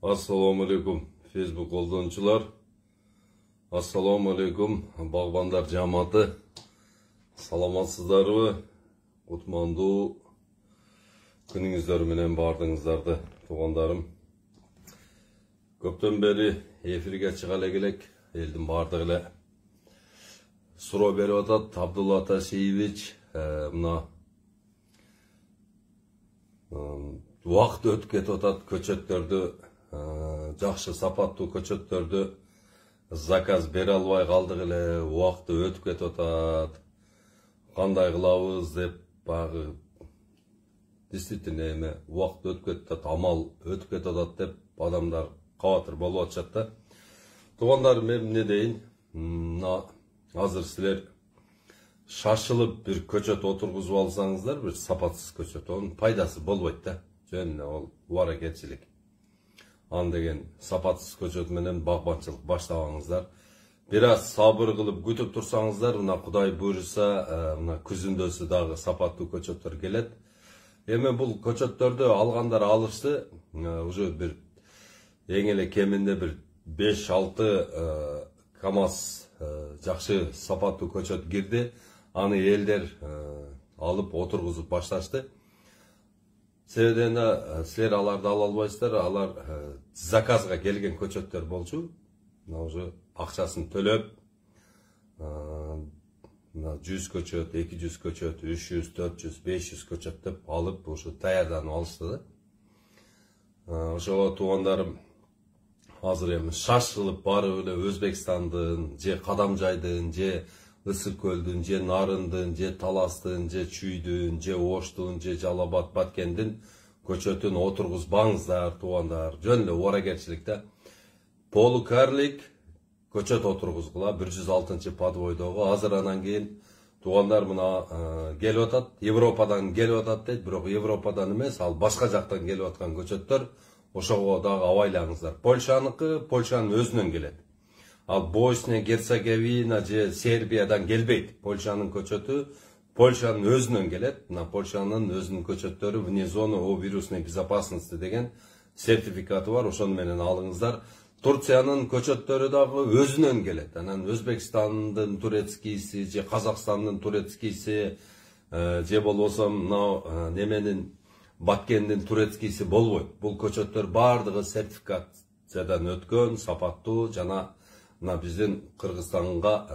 Assalamu alaikum Facebook қолданушылар. Assalamu alaikum бағбандар жаматы. Саламатсыздарбы? Кутмандуу күнүңүздөр менен бардыңыздарды, туғандарым. Көптөн бери эфирге чыга элек, элдин бардыгы эле суроо берип атат. Абдулла Ташиевич, мына убакыт өтүп кетип атат, көчөттөрдү, жакшы сапаттуу көчөттөрдү заказ бере албай калдык эле, убакыт өтүп кетип атат. Кандай кылабыз деп багы действительно убакыт өтүп кетип атат, амал өтүп кетип атат деп адамдар кабатыр болуп атышат да. Тугандарым, мен эмне дейин, азыр силер шашылып бир көчөт отургузуп алсаңыздар, бир сапатсыз көчөт, онун пайдасы болбойт да. Жөн ол убаракетчилик. Ан деген сапатсыз көчөт менен багбанчылык баштабаңыздар. Бир аз сабыр кылып күтүп турсаңыздар, мына Кудай буйруса, мына күзүндөсү дагы сапаттуу көчөттөр келет. Эми бул көчөттөрдү алгандар алышты, уже бир эң эле кеминде бир 5-6 КАМАЗ жакшы сапаттуу көчөт кирди. Аны элдер алып отургузуп башташты. Себебен силер аларды ала албайсыздар, алар заказга келген көчөттөр болчу. Уже акчасын төлөп, 100 көчөт, 200 көчөт, 300, 400, 500 көчөт деп алып, ушу даярданып алышты да. Ошого тугандарым, азыр эми шашылып барып эле Өзбекстандын, же Кадамжайдын, же Ысык көлдүн, же Нарындын, же Таластын, же Чүйдүн, же Оштун, же Жалал Абад, Баткендин көчөтүн отургузбаңыздар, тугандар. Жөн эле убаракетчилик да. Полукарлик көчөт отургузгула 106 подвойдогу. Азыр анан кийин тугандар мына келип атат, Европадан келип атат дейт, бирок Европадан эмес, ал башка жактан келип аткан көчөттөр. Ошого дагы абайлаңыздар. Польшаныкы Польшанын өзүнөн келет. Ал Босния, Герцеговина же Сербиядан келбейт. Польшанын көчөтү Польшанын өзүнөн келет. Мына Польшанын өзүнүн көчөттөрү вне зоны о вирусной безопасности деген сертификаты бар. Ошону менен алыңыздар. Турциянын көчөттөрү дагы өзүнөн келет. Анан Өзбекстандын турецкийси же Казакстандын турецкийси же болбосо мына неменин Баткендин турецкийси болбойт. Бул көчөттөр бардыгы сертификациядан өткөн, сапаттуу жана мына биздин Кыргызстанга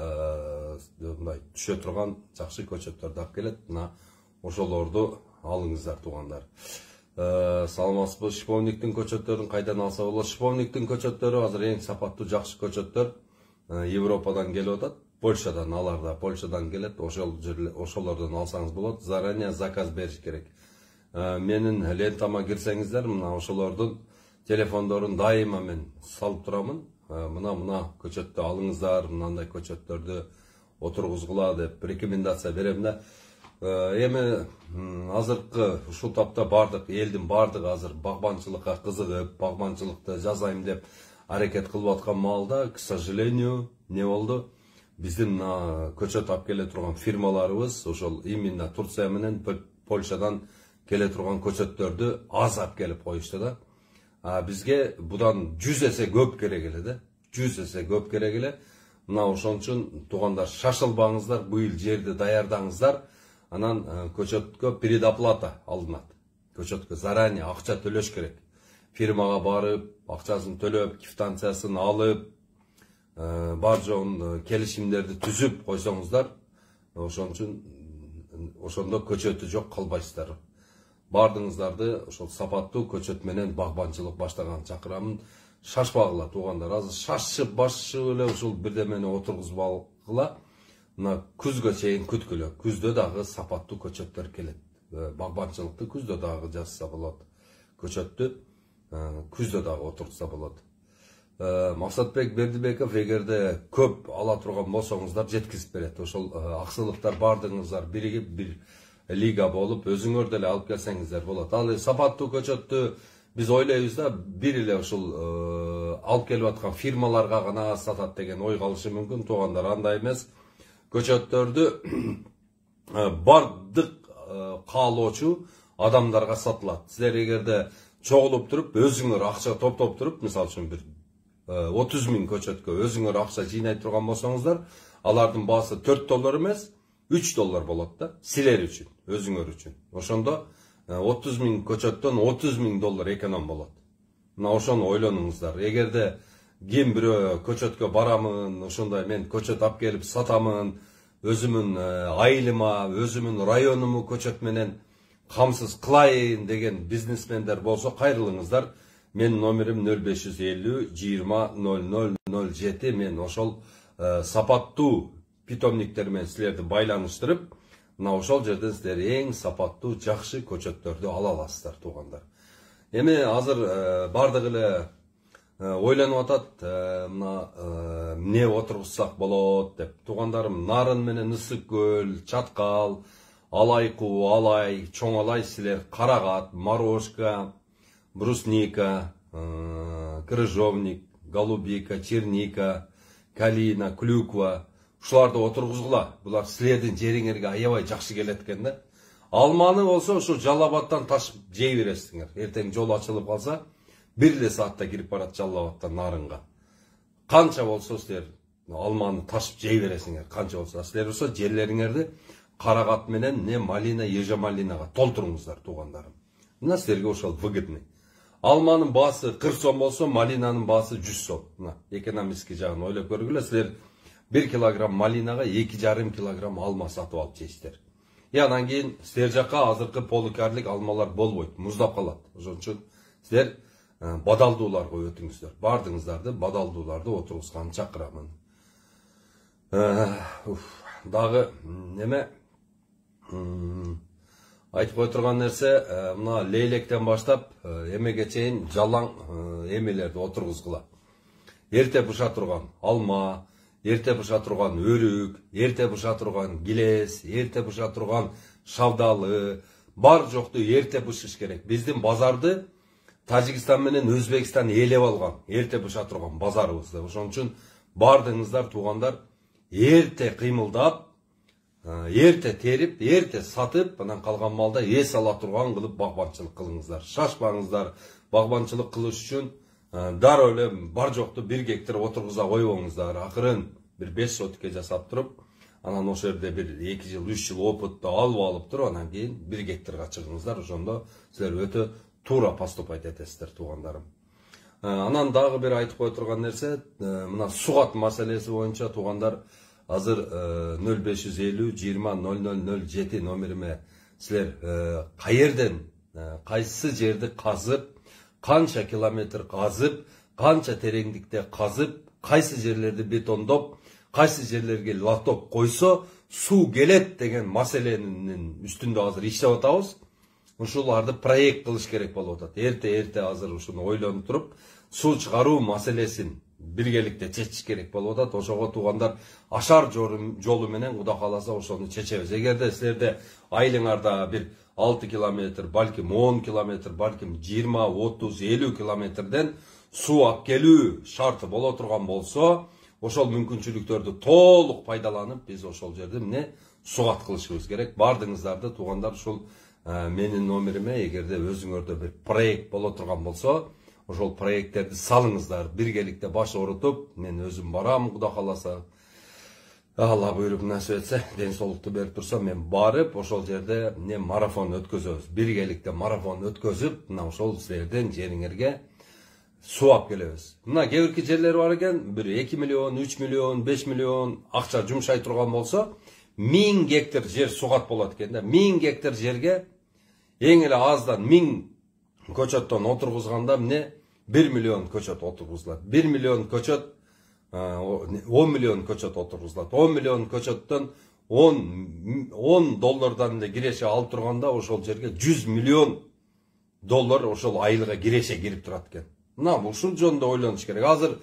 мындай түшө турган жакшы көчөттөр да келет. Мына ошолорду алыңыздар, тугандар. Саламатсызбы? Шиповниктин көчөттөрүн кайдан алса болот? Шиповниктин көчөттөрү азыр эң сапаттуу жакшы көчөттөр Европадан келип атат. Польшадан, алар да Польшадан келет. Ошолордон алсаңыз болот. Заранее заказ бериш керек. Менин лентама кирсеңиздер, мына ошолордун телефондорун дайыма мен салып турамын. Мына көчөттү алыңыздар, мындай көчөттөрдү отургузгула деп рекомендация берем да. Эми азыркы ушул тапта бардык элдин бардыгы азыр багбанчылыкка кызыгып, багбанчылыкты жасайм деп аракет кылып аткан маалда, к сожалению, не болду? Биздин көчөт алып келе турган фирмаларыбыз ошол именно Турция менен Польшадан келе турган көчөттөрдү аз алып келип коюшту да. Бизге будан 100 эсе көп керек эле да. 100 эсе көп керек эле. Мына ошон үчүн тугандар шашылбаңыздар, быйыл жерди даярдаңыздар. Анан көчөткө предоплата алынат. Көчөткө заранее акча төлөш керек. Фирмага барып, акчасын төлөп, квитанциясын алып, бар жоон келишимдерди түзүп койсоңуздар, ошон үчүн ошондо көчөтү жок калбайсыздар. Бардыңыздарды ошол сапаттуу көчөт менен багбанчылык баштаган чакырамын. Шашпагыла, тугандар. Азыр шашып башып эле ушул бирдемени отургузбагыла. Мына күзгө чейин күткүлө. Күздө дагы сапаттуу көчөттөр келет. Багбанчылыкты күздө дагы жасса болот. Көчөттү күздө дагы отурса болот. Максатбек Бердибеков эгерде көп ала турган болсоңуздар жеткизип берет. Ошол аксылыктар бардыгыңыздар биригип бир лига болуп, өзүңөр деле алып келсеңиздер болот. Ал сапаттуу көчөттү биз ойлойбуз да, бир эле ушул алып келип аткан фирмаларга гана сатат деген ой калышы мүмкүн. Тугандар, андай эмес. Көчөттөрдү бардык каалоочу адамдарга сатылат. Силер эгерде чогулуп туруп, өзүңөр акча топтоп туруп, мисалы үчүн бир 30 000 көчөткө өзүңөр акча жыйнай турган болсоңуздар, алардын баасы $4 эмес, $3 болот да, силер үчүн, өзүңөр үчүн. Ошондо 30 000 көчөттөн $30 000 эконом болот. Мына ошону ойлонуңуздар. Эгерде ким бирөө көчөткө барамын, ошондой мен көчөт алып келип сатамын, өзүмүн айылыма, өзүмүн районуму көчөт менен камсыз кылайын деген бизнесмендер болсо, кайрылыңыздар. Мен номерим 0550 20 0007. Мен ошол сапаттуу питомниктер менен силерди байланыштырып, мына ошол жерден силер эң сапаттуу, жакшы көчөттөрдү ала аласыздар, туугандар. Эми азыр бардыгы эле ойлонуп атат, мына эмне отургузсак болот деп. Туугандарым, нарын менен ысык көл, чаткал, алайку, алай, чоң алай силер карагат, морожка, брусника, крыжовник, голубика, черника, калина, клюква, ушуларды отургузгула. Булар силердин жериңерге аябай жакшы келет экен да. Алманы болсо ушу Жалал-Абадтан ташып жей бересиңер. Эртең жол ачылып калса, 1 саатта кирип барат Жалал-Абадтан нарынга. Канча болсо силер алманы ташып жей бересиңер, канча болсо. Силер болсо жерлериңерди карагат менен не малина, ежа малинага толтуруңуздар, туугандарым. Мына силерге ошол выгодный. Алманын баасы 40 сом болсо, малинанын баасы 100 сом. Мына экономический жагын ойлоп көргүлө, силер 1 килограмм малинага 2,5 килограмм алма сатып алып жейсиздер. Анан кийин силер жакка азыркы полукарлик алмалар болбойт, муздап калат. Ошон үчүн силер бадалдууларга өтүңүздөр. Бардыңыздарды бадалдууларды отургузганды чакырамын. Дагы неме айтып кой турган нерсе, мына лейлектен баштап эмеге чейин жалаң эмелерди отургузгула. Эрте быша турган алма, эрте быша турган өрүк, эрте быша турган килес, эрте быша турган шавдалы, бар жокту эрте бышыш керек. Биздин базарды Тажикстан менен Өзбекстан ээлеп алган, эрте быша турган базарыбызды. Ошон үчүн бардыңыздар, туугандар, эрте кыймылдап, эрте терип, эрте сатып, анан калган малда эс ала турган кылып багбанчылык кылыңыздар. Шашпаңыздар. Багбанчылык кылыш үчүн дароо эле бар жокту 1 гектар отургуза койбоңуздар. Акырын бир 5 сотке жасап туруп, анан ошол жерде бир 2 жыл, 3 жыл опытты алып туруп, анан кийин 1 гектарга чыгыңыздар. Ошондо силер өтө туура поступать этесиздер, туугандарым. Анан дагы бир айтып кой турган нерсе, мына сугат маселеси боюнча, туугандар, азыр 0550 20 0007 номериме силер каерден, кайсы жерди казып, канча километр казып, канча тереңдикте казып, кайсы жерлерди бетондоп, кайсы жерлерге латоп койсо суу келет деген маселенин үстүндө азыр иштеп атабыз. Ушуларды проект кылыш керек болуп атат. Эрте азыр ушуну ойлонуп туруп, суу чыгаруу маселесин биргеликте чечиш керек болуп атат. Ошого туугандар ашар жолу менен Кудай кааласа ошону чечебиз. Эгерде силерде айылыңарда бир 6 километр, балким 10 километр, балким 20, 30, 50 километрден суу алып келүү шарты боло турган болсо, ошол мүмкүнчүлүктөрдү толук пайдаланып, биз ошол жерде эмне сугат кылышыбыз керек. Бардыңыздарды, туугандар, ушул менин номериме, эгерде өзүңөрдө бир проект боло турган болсо, ошол проекттерди салыңыздар. Биргеликте баш орутуп, мен өзүм барам, Кудай кааласа. Алла буйруп насип этсе, ден соолукту берип турса, мен барып, ошол жерде не марафон өткөзөбүз. Биргеликте марафон өткөзүп, мына ошол силердин жериңерге суу алып келебиз. Мына кээ-бирки жерлер бар экен, бир 2 миллион, 3 миллион, 5 миллион акча жумшай турган болсо, 1000 гектар жер сугат болот экен да. 1000 гектар жерге эң эле аздан 1000 көчөттөн отургузганда эмне 1 миллион көчөт отургузулат. 1 миллион көчөт 10 миллион көчөт отургузулат. 10 миллион көчөттөн $10 эле киреше алып турганда ошол жерге $100 миллион ошол айылга киреше кирип турат экен. Мына ушул жөнүндө ойлонуш керек. Азыр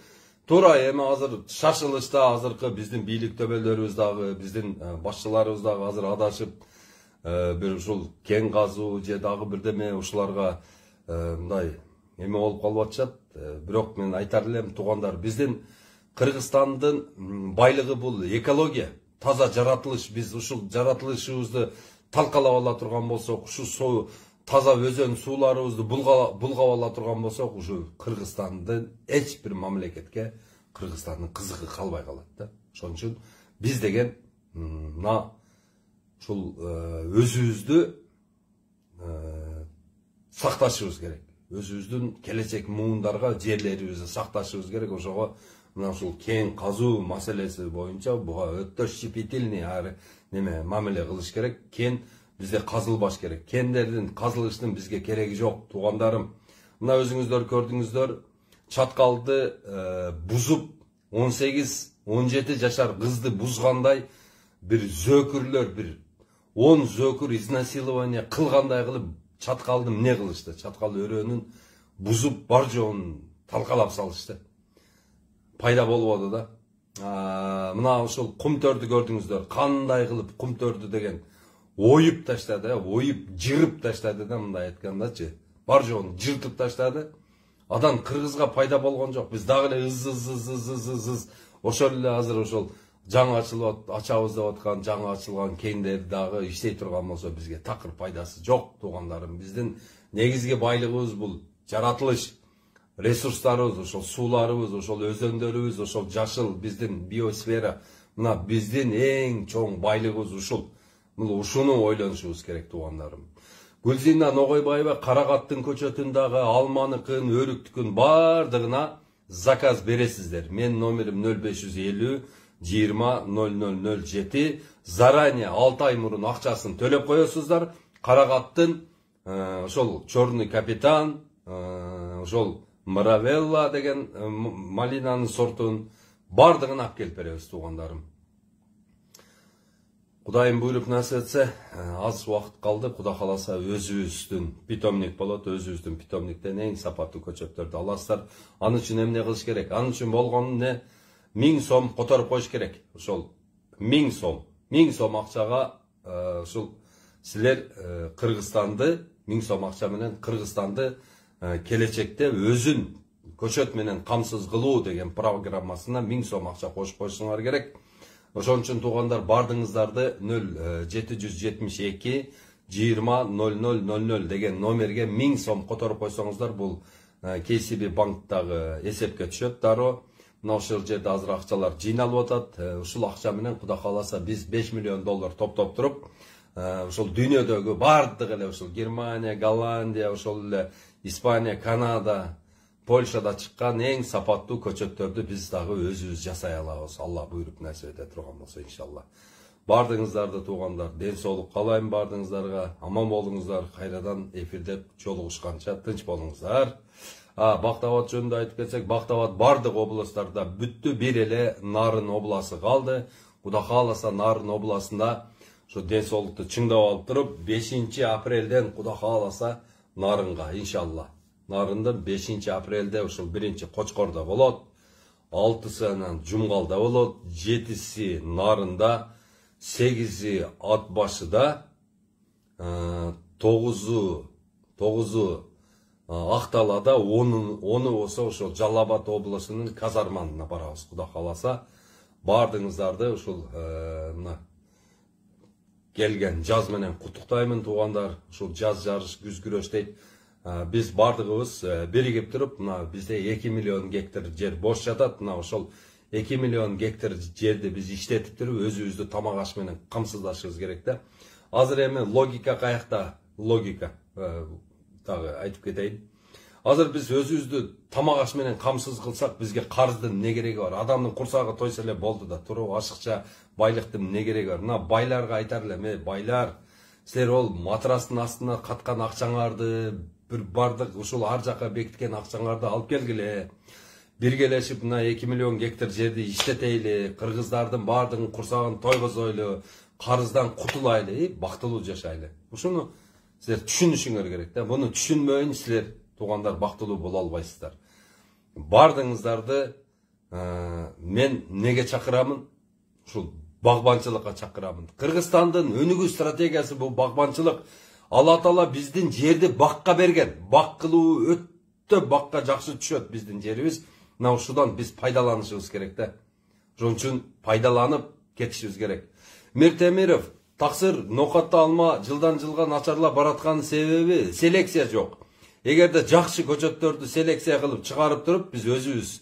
туура эми азыр шашылышта азыркы биздин бийлик төбөлөрүбүз дагы, биздин башчыларыбыз дагы азыр адашып, бир ушул кен казуу же дагы бирдеме ушуларга мындай эме болуп калып атышат. Бирок мен айтар элем, туугандар, биздин Кыргызстандын байлыгы бул экология, таза жаратылыш. Биз ушул жаратылышыбызды талкалап ала турган болсок, ушул таза өзөн сууларыбызды булгап ала турган болсок, ушу Кыргызстандын эч бир мамлекетке Кыргызстандын кызыгы калбай калат да. Ошон үчүн биз деген мына ушул өзүбүздү сакташыбыз керек. Өзүбүздүн келечек муундарга жерлерибизди сакташыбыз керек. Ошого мына ушул кен казуу маселеси боюнча буга өтө щепетильный мамиле кылыш керек. Кен бизде казылбаш керек. Кендердин казылыштын бизге кереги жок, туугандарым. Мына өзүңүздөр көрдүңүздөр, чаткалды бузуп 18-17 жашар кызды бузгандай бир зөкүрлөр, бир 10 зөкүр изнасилование кылгандай кылып чаткалды эмне кылышты? Чаткал өрөөнүн бузуп бар жоон талкалап салышты. Пайда болбоду да. Мына ушул кумтөрдү көрдүңүздөр, кандай кылып кумтөрдү деген оюп таштады, оюп жырып таштады да, мындай айткандачы. Бар жоон жыртып таштады. Адан Кыргызга пайда болгон жок. Биз дагы эле ыз ошол эле азыр ошол жаңы ачылып ачабыз деп аткан жаңы ачылган кендер дагы иштей турган болсо бизге такыр пайдасы жок, туугандарым. Биздин негизги байлыгыбыз бул жаратылыш, ресурстарыбыз, ошол сууларыбыз, ошол өзөндөрүбүз, ошол жашыл биздин биосфера. Мына биздин эң чоң байлыгыбыз ушул. Ушуну ойлонушубуз керек, туугандарым. Гүлзина Ногойбаева Карагаттын көчөтүндагы алманыкын, өрүктүкүн бардыгына заказ бересиздер. Мен номерим 0550 20 0007. Заранее 6 ай мурун акчасын төлөп коесуздар. Карагаттын ошол Чорный капитан, ошол Маравелла деген малинанын сортун бардыгын алып келип беребиз, туугандарым. Кудайым буйруп насип этсе, аз убакыт калды. Куда кааласа өзүбүздүн питомник болот, өзүбүздүн питомниктен эң сапаттуу көчөттөрдү аласыздар. Анын үчүн эмне кылыш керек? Анын үчүн болгону эмне? 1000 сом которуп коюш керек. Ошол 1000 сом. 1000 сом акчага ушул силер Кыргызстанды 1000 сом акча менен Кыргызстанды келечекте өзүн көчөт менен камсыз кылуу деген программасына 1000 сом акча кошуп коюшуңар керек. Ошон үчүн туугандар, бардыгыңыздарды 0772 20 0000 деген номерге 1000 сом которуп койсоңуздар, бул KCB банктагы эсепке түшөт дароо. Мына ошол жерде азыр акчалар жыйналып атат. Ушул акча менен куда кааласа биз 5 миллион доллар топтоп туруп, ошол дүйнөдөгү бардык эле ошол Германия, Голландия, ошол эле Испания, Канада, Польшада чыккан эң сапаттуу көчөттөрдү биз дагы өзүбүз жасай алабыз. Алла буйруп насип эте турган болсо, иншалла. Бардыгыңыздарды туугандар, ден соолук каалайм бардыгыңыздарга. Аман болуңуздар. Кайрадан эфирде жолугушканча тынч болуңуздар. Бактабад жөнүндө айтып кетсек, Бактабад бардык областтарда бүттү, бир эле Нарын обласы калды. Куда кааласа Нарын обласында ошо ден соолукту чыңдап алып туруп, 5 апрелден куда кааласа Нарынга, иншалла. Нарында 5 апрелде ушул 1-Кочкордо болот, 6-сы Жумгалда болот, 7-си Нарында, 8-и Ат башыда, 9-у Акталада, 10-у болсо ошол Жалал Абад облусунун казармасына барабыз. Куда кааласа бардыгыңыздарды ушул келген жаз менен куттуктаймын, туугандар. Ушул жаз жарыш, күз күрөш дейт. Биз бардыгыбыз биригип туруп, мына бизде 2 миллион гектар жер бош жатат. Мына ошол 2 миллион гектар жерди биз иштетип туруп, өзүбүздү тамак аш менен камсыздашыбыз керек да. Азыр эми логика каякта? Логика дагы айтып кетейин. Азыр биз өзүбүздү тамак аш менен камсыз кылсак, бизге карздын эмне кереги бар? Адамдын курсагы тойса эле болду да, туруп ашыкча байлыктын эмне кереги бар? Мына байларга айтар элем, байлар, силер ол матрастын астына каткан акчаңарды, bir бардык ушул ар жака бекиткен акчаңарды алып келгиле. Биргелешип мына 2 миллион гектар жерди иштетейли, кыргыздардын бардыгын курсагын тойгозойлу, карыздан кутулайлы, бактылуу жашайлы. Ушуну силер түшүнүшүңөр керек да. Буну түшүнбөйүн силер туугандар бактылуу боло албайсыздар. Бардыгыңыздарды мен неге чакырамын? Ушул багбанчылыкка чакырамын. Кыргызстандын өнүгүү стратегиясы бул багбанчылык. Алла Таала биздин жерди бакка берген. Бак кылуу өтө бакка жакшы түшөт биздин жерибиз. Мына ушудан биз пайдаланышыбыз керек да. Ошон үчүн пайдаланып кетишибиз керек. Миртемиров Тақсыр ноқатты алма жылдан жылға начарлап баратқан себебі селекция жоқ. Егерде жақсы көчөттөрдү селекция кылып чыгарып туруп, биз өзүбүз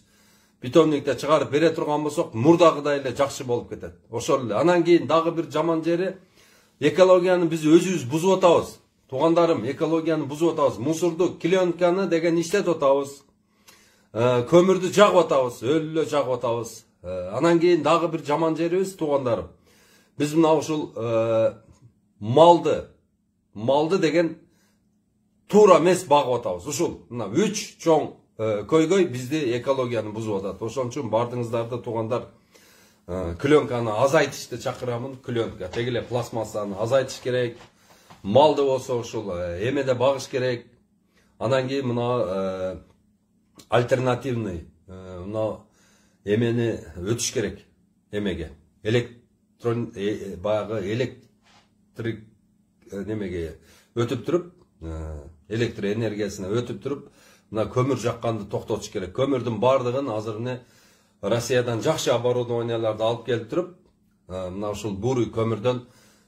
питомникте чыгарып бере турган болсок, мурдагыдай эле жакшы болуп кетет. Ошол эле. Анан кийин дагы бир жаман жери, экологияны биз өзүбүз бузуп атабыз. Туугандарым, экологияны бузуп атабыз. Мусорду, клеенканы деген иштетип атабыз. Көмүрдү жагып атабыз, өлүлө жагып атабыз. Анан кийин дагы бир жаман жерибиз, туугандарым. Biz mına uşul maldı деген тура эмес багып атабыз. Ушул мына 3 чоң көйгөй бизди экологияны бузуп атат. Ошон үчүн бардыңыздарды туугандар клеенканы азайтышты чакырамын. Клеенка тегиле пластмассаны азайтыш керек. Малды болсо ушул эмеде багыш керек. Анан кийин мына альтернативный мына эмени өтүш керек. Эмеге баягы электрик немеге өтүп туруп, электр энергиясына өтүп туруп, мына көмүр жакканды токтотуш керек. Көмүрдүн бардыгын азыр эмне Россиядан жакшы оборудованияларды алып келип туруп, мына ушул бурый көмүрдөн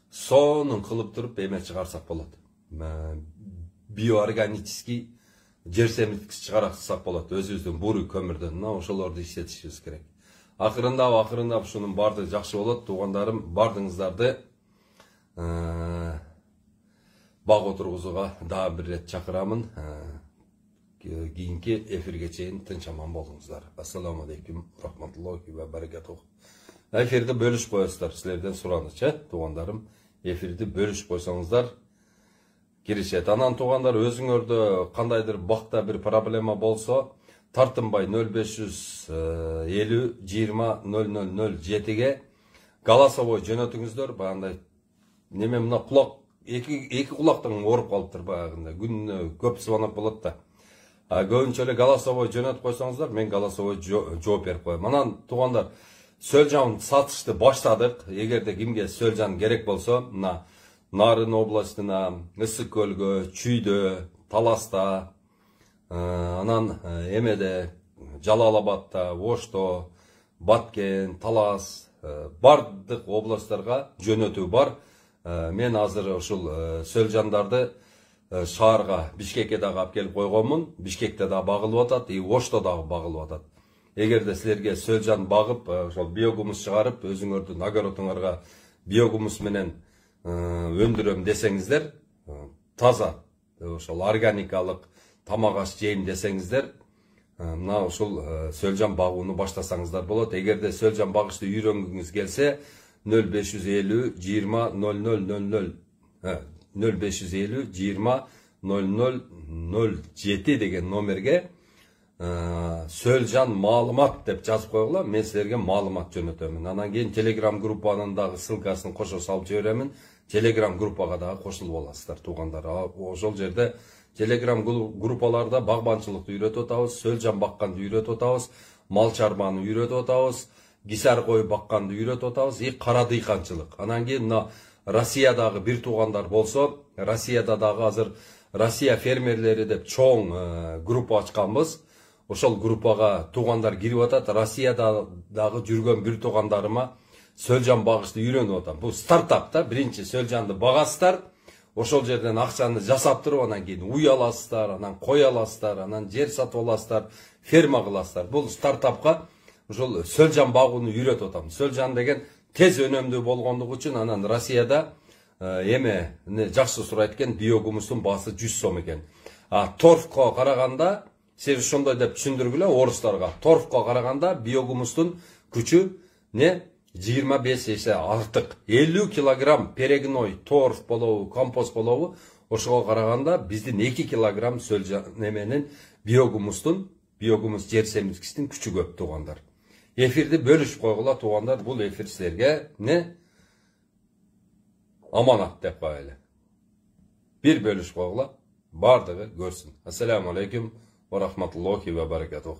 сонун кылып туруп эме чыгарсак болот. Биоорганический жер семирткич чыгарсак болот. Өзүбүздүн бурый көмүрдөн мына ошолорду иштетишибиз керек. Акырындап ушунун бардыгы жакшы болот. Туугандарым, бардыңыздарды баг отургузууга дагы бир рет чакырамын. Кийинки эфирге чейин тынч аман болуңуздар. Ассаламу алейкум рахматуллахи ва баракатух. Эфирди бөлүшүп коесуздар, силерден суранычы, туугандарым. Эфирди бөлүшүп койсоңуздар киришет. Анан туугандар, өзүңөрдө кандайдыр бакта бир проблема болсо, тартынбай 0550 20 000-ге голосовой жөнөтүңүздөр. Баягындай неме мына кулак эки кулактан ооруп калыптыр баягындай. Күнүнө көп звонок болот да. Көбүнчө эле голосовой жөнөтүп койсоңуздар, мен голосовой жооп берип коем. Анан туугандар, сөлжан сатышты баштадык. Эгерде кимге сөлжан керек болсо, мына Нарын областына, Ысык көлгө, Чүйдө, Таласта, анан эмеде, Жалал-Абадта, Ошто, Баткен, Талас, бардык областтарга жөнөтүү бар. Мен азыр ушул сөлжандарды шаарга, Бишкекке дагы алып келип койгонмун. Бишкекте дагы багылып атат, Ошто дагы багылып атат. Эгерде силерге сөлжан багып, ошол биогумус чыгарып, өзүңөрдүн огородуңарга биогумус менен өндүрөм десеңиздер, таза, ошол органикалык тамак аш жейм десеңиздер, мына ушул сөлжан багууну баштасаңыздар болот. Эгерде сөлжан багышты үйрөнгүңүз келсе, 0550 20 0000 0550 20 0007 деген номерге сөлжан маалымат деп жазып койгула, мен силерге маалымат жөнөтөмүн. Анан кийин Telegram группанын дагы ссылкасын кошо салып жиберемин. Telegram группага дагы кошулуп аласыздар, туугандар. Ошол жерде Telegram группаларда багбанчылыкты үйрөтүп атабыз, сөлжан бакканды үйрөтүп атабыз, мал чарбаны үйрөтүп атабыз, гисар кой бакканды үйрөтүп атабыз, кара дыйканчылык. Анан кийин мына Россиядагы бир туугандар болсо, Россияда дагы азыр Россия фермерлери деп чоң группа ачканбыз. Ошол группага туугандар кирип атат. Россияда дагы жүргөн бир туугандарыма сөлжан багышты үйрөнүп атам. Бул стартап да, биринчи сөлжанды багасыздар. Ошол жерден акчаны жасап туруп, анан кийин уй аласыздар, анан кой аласыздар, анан жер сатып аласыздар, ферма кыласыздар. Бул стартапка ошол сөлжан багууну үйрөтүп атам. Сөлжан деген тез өнөмдүү болгондугу үчүн анан Россияда эме жакшы сурайт экен, биогумустун баасы 100 сом экен. Торфко караганда, сиз ошондой деп түшүндүргүлө орустарга. Торфко караганда биогумустун күчү 25 эсе артык. 50 килограмм перегной торф болобу, компост болобу, ошого караганда биздин 2 килограмм сөлжан неменин биогумус жер семирткичтин күчү көп, туугандар. Эфирди бөлүшүп койгула, туугандар. Бул эфир силерге аманат деп коелу. Бир бөлүшүп койгула, бардыгы көрсүн. Ассаламу алейкум ва рахматуллахи ва баракатух.